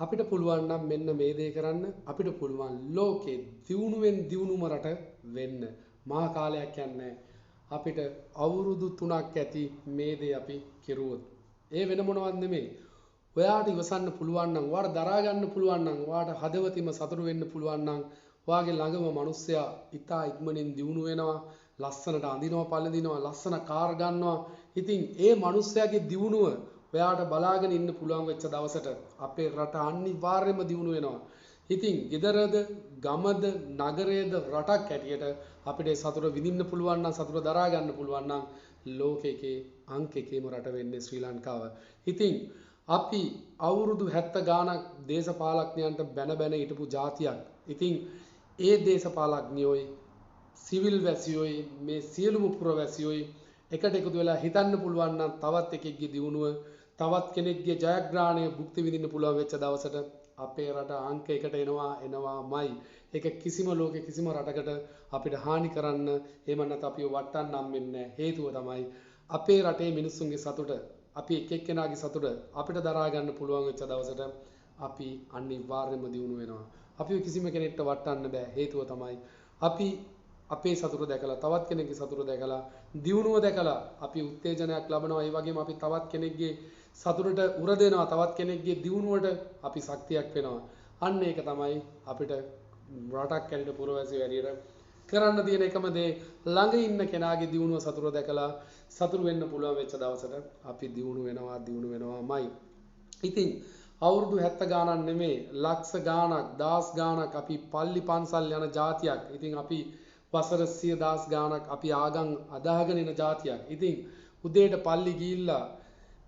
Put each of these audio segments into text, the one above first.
අපිට පුළුවන් නම් මෙන්න මේ දේ කරන්න. අපිට පුළුවන් ලෝකේ දියුණුවෙන් දියුණුම රට වෙන්න. මහා කාලයක් යන්නේ අපිට අවුරුදු 3ක් ඇති මේ දේ අපි කෙරුවොත්. ඒ වෙන මොනවත් නෙමෙයි. ඔයාට ඉවසන්න පුළුවන් නම්, ඔයාට දරා ගන්න පුළුවන් නම්, ඔයාට හදවතින්ම සතුටු වෙන්න පුළුවන් නම්, ඔයාගේ ළඟම මිනිස්සයා ඉතා ඉක්මනින් දියුණු වෙනවා, ලස්සනට අඳිනවා, පළඳිනවා, ලස්සන කාර් ගන්නවා. ඉතින් ඒ මිනිස්සයාගේ දියුණුව ඔයාට බලාගෙන ඉන්න පුළුවන් වෙච්ච දවසට අපේ රට අනිවාර්යයෙන්ම දියුණු වෙනවා. ඉතින් ගෙදරද, ගමද, නගරයේද, රටක් හැටියට අපිට සතුට විඳින්න පුළුවන් නම්, සතුට දරා ගන්න පුළුවන් නම් ලෝකයේ අංක එකේම රට වෙන්නේ ශ්‍රී ලංකාව. ඉතින් අපි අවුරුදු 70 ගාණක් දේශපාලඥයන්ට බැන බැන හිටපු જાතියක්. ඉතින් ඒ දේශපාලඥයෝයි සිවිල් වැසියෝයි මේ සියලුම පුරවැසියෝයි එකට එකතු වෙලා හිතන්න පුළුවන් නම් තවත් එකෙක්ගේ දියුණුව, තවත් කෙනෙක්ගේ ජයග්‍රහණය භුක්ති විඳින්න පුළුවන් වෙච්ච දවසට අපේ රට අංක 1ට එනවාමයි. ඒක කිසිම ලෝකේ කිසිම රටකට අපිට හානි කරන්න එහෙම නැත්නම් අපිව වටන්න නම් වෙන්නේ නැහැ. හේතුව තමයි අපේ රටේ මිනිස්සුන්ගේ සතුට, අපි එක එක්කෙනාගේ සතුට අපිට දරා ගන්න පුළුවන් වෙච්ච දවසට අපි අනිවාර්යයෙන්ම දියුණු වෙනවා. අපිව කිසිම කෙනෙක්ට වටන්න බෑ. හේතුව තමයි අපි අපේ සතුට දැකලා, තවත් කෙනෙක්ගේ සතුට දැකලා, දියුණුව දැකලා අපි උත්තේජනයක් ලබනවා. ඒ වගේම අපි තවත් කෙනෙක්ගේ සතුටට උර දෙනවා, තවත් කෙනෙක්ගේ දියුණුවට අපි ශක්තියක් වෙනවා. අන්න ඒක තමයි අපිට රටක් ඇරෙන පුරවැසියෝ ඇරියට කරන්න තියෙන එකම දේ. ළඟ ඉන්න කෙනාගේ දියුණුව සතුට දැකලා සතුට වෙන්න පුළුවන් වෙච්ච දවසට අපි දියුණු වෙනවාමයි. ඉතින් අවුරුදු 70 ගාණක් නෙමෙයි, ලක්ෂ ගාණක්, දහස් ගාණක් අපි පල්ලි පන්සල් යන જાතියක්. ඉතින් අපි වසර 100,000 ගාණක් අපි ආගම් අදාහගෙන ඉන જાතියක්. ඉතින් උදේට පල්ලි ගිහිල්ලා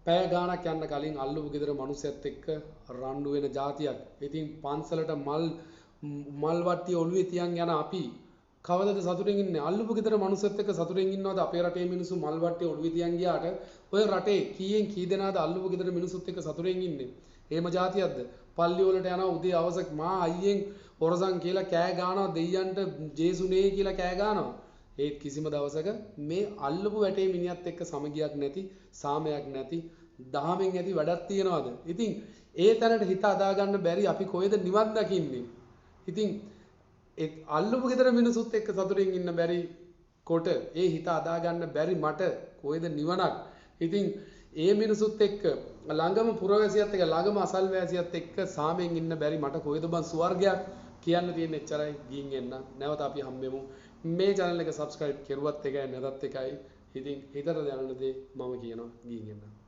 පැය ගාණක් යන්න කලින් අල්ලපු ගෙදර මිනිස්සුත් එක්ක රණ්ඩු වෙන જાතියක්. ඉතින් පන්සලට මල් වට්ටිය ඔළුවේ තියන් යන අපි කවදද සතුටින් ඉන්නේ? අල්ලපු ගෙදර මිනිස්සුත් එක්ක සතුටින් ඉන්නවද? අපේ රටේ මිනිස්සු මල් වට්ටිය ඔළුවේ තියන් ගියාට ඔය රටේ කීයෙන් කී දෙනාද අල්ලපු ගෙදර මිනිස්සුත් එක්ක සතුටින් ඉන්නේ? එහෙම જાතියක්ද? පල්ලි වලට යනවා උදේ අවසක් මා අයියෙන් ඔරසන් කියලා කෑ ගන්නවා, දෙයියන්ට ජේසුනේ කියලා කෑ ගන්නවා. ඒත් කිසිම දවසක මේ අල්ලපු වැටේ මිනිහත් එක්ක සමගියක් නැති, සාමයක් නැති, දහමෙන් ඇති වැඩක් තියනවාද? ඉතින් ඒ තැනට හිත අදා ගන්න බැරි අපි කොහෙද නිවන් දකින්නේ? ඉතින් ඒ අල්ලපු ගෙදර මිනිසුත් එක්ක සතුටින් ඉන්න බැරි කොට ඒ හිත අදා ගන්න බැරි මට කොහෙද නිවනක්? ඉතින් ඒ මිනිසුත් එක්ක ළඟම පුරවැසියත් එක්ක ළඟම අසල්වැසියත් එක්ක සාමයෙන් ඉන්න බැරි මට කොහෙද බං ස්වර්ගයක්? කියන්න තියෙන එච්චරයි. ගිහින් එන්න. නැවත අපි හම්බෙමු. මේ channel එක subscribe කරුවත් එකයි නැතත් එකයි. ඉතින් හිතට දැනෙන දේ මම කියනවා. ගිහින් එන්න.